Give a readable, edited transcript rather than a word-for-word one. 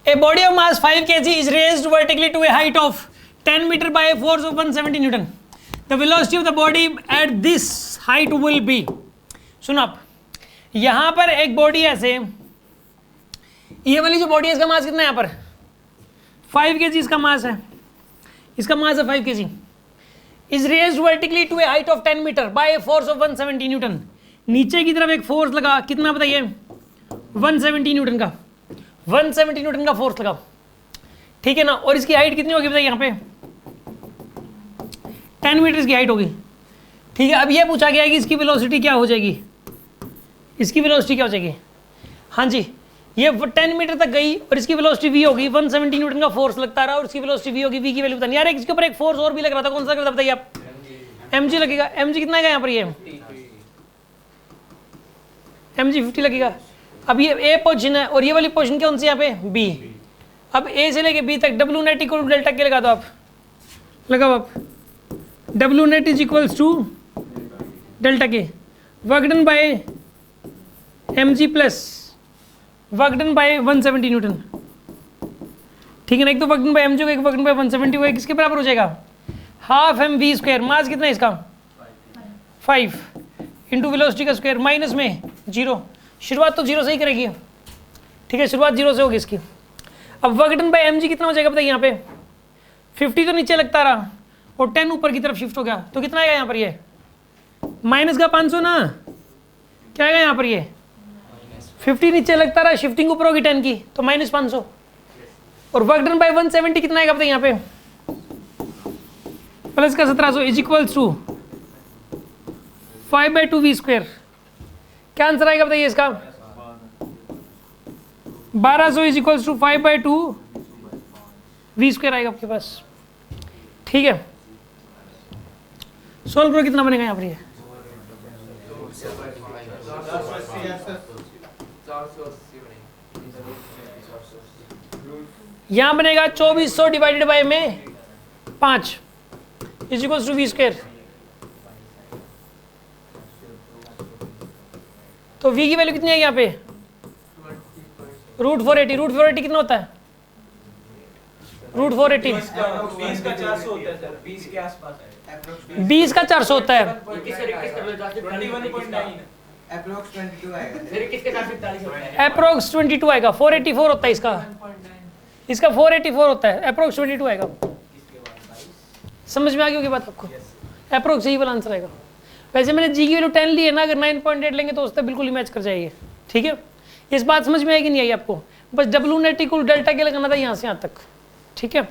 A body of mass 5 kg is raised vertically to a height of 10 meter by a force of 170 Newton. The velocity of the body at this height will be. सुनो आप, यहां पर एक body ऐसे, ये वाली जो body है इसका मास कितना है यहाँ पर 5 kg इसका मास है, इसका मास है 5 kg. Is raised vertically to a height of 10 meter by a force of 170 Newton. नीचे की तरफ एक फोर्स लगा, कितना बताइए 170 न्यूटन का, 170 न्यूटन का फोर्स लगा, ठीक है ना. और इसकी हाइट कितनी होगी बताइए यहाँ पे 10 मीटर की हाइट होगी, ठीक है. अब ये पूछा गया है कि इसकी वेलोसिटी क्या हो जाएगी, इसकी वेलोसिटी क्या हो जाएगी. हाँ जी, ये 10 मीटर तक गई और इसकी वेलोसिटी v होगी, 170 न्यूटन का फोर्स लगता रहा और इसकी वेलोसिटी v होगी. v की वैल्यू बतानी यार, इसके ऊपर एक फोर्स और भी लग रहा था, कौन सा लगता बताइए आप, mg लगेगा. mg कितना है यहाँ पर, ये mg 50 लगेगा. अब ये ए पोजीशन है और ये वाली पोजीशन कौन सी यहाँ पे बी. अब ए से लेके बी तक W net equal to delta K लगा दो आप, लगाओ आप, W net is equals to delta K, work done by M G plus work done by 170 newton, ठीक है ना. एक तो work done by M G होगा, एक वर्क डन बाय 170 होगा, किसके बराबर हो जाएगा हाफ एम वी स्क्वायर. मास कितना है इसका 5 इंटू वेलोसिटी का स्क्वायर माइनस में 0. शुरुआत तो 0 से ही करेगी, ठीक है, शुरुआत 0 से होगी इसकी. अब work done by M g कितना हो जाएगा बताइए यहाँ पे 50 तो नीचे लगता रहा और 10 ऊपर की तरफ शिफ्ट हो गया, तो कितना आएगा यहाँ पर, ये माइनस का 500 ना, क्या आएगा यहाँ पर, ये 50 नीचे लगता रहा, शिफ्टिंग ऊपर होगी 10 की, तो माइनस 500. और वर्क डन बाय 170 कितना आएगा बताइए यहाँ पे प्लस का 1700 is equals to 5/2 v square. क्या आंसर आएगा बताइए इसका 1200 is equals to 5/2 v square आएगा आपके पास, ठीक है. सोल्व करो कितना बनेगा यहाँ पर, ये यहाँ बनेगा 2400 डिवाइडेड बाय में 5 is equals to v square. तो v की वैल्यू कितनी है यहाँ पे रूट 480. रूट 480 कितना होता है रूट 480 20 का 400 होता है सर, 20 के आसपास है, 20 का 400 होता है, अप्रोक्स 22 आएगा, 484 होता है इसका, इसका 484 होता है, अप्रोक्स 22 आएगा. समझ में आ गई होगी बात आपको, अप्रोक्स यही वाला आंसर आएगा. वैसे मैंने जी की वैल्यू 10 ली है ना, अगर 9.8 लेंगे तो उससे बिल्कुल ही मैच कर जाएगी, ठीक है. इस बात समझ में आएगी नहीं आई आपको, बस डब्ल्यू नेट इक्वल डेल्टा के लगाना था यहाँ से यहाँ तक, ठीक है.